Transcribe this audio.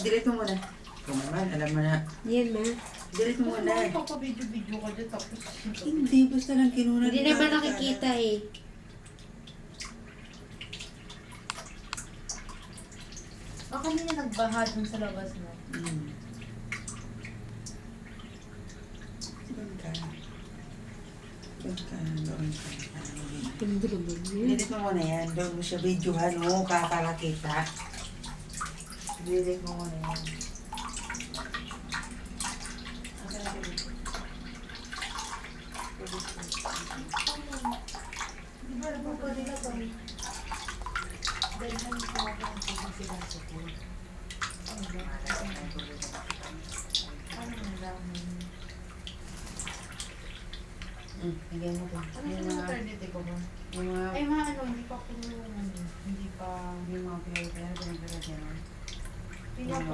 Delete mo muna. Kung naman, alam mo na. Yan ma. Delete mo muna. Pagpa-video-video ka dyan, tapos... Hindi, basta lang kinunan. Hindi naman nakikita eh. Baka kanina nagbaha dun sa labas mo. Doon ka. Doon ka. Doon ka. Hindi naman yun. Delete mo muna yan. Doon mo siya videohan mo. Kakalakita. Delete mo muna yan. Di ba alam mo pa nila kami? Dahil lang yung mga pang sila sa po. Ano ba? Ano nalaman? Bigyan mo ko. Ano sa mga maternity ko ba? Yung mga... Ay mga ano, hindi pa po hindi pa Yung mga pinag-pinag-pinag-pinag. hindi pa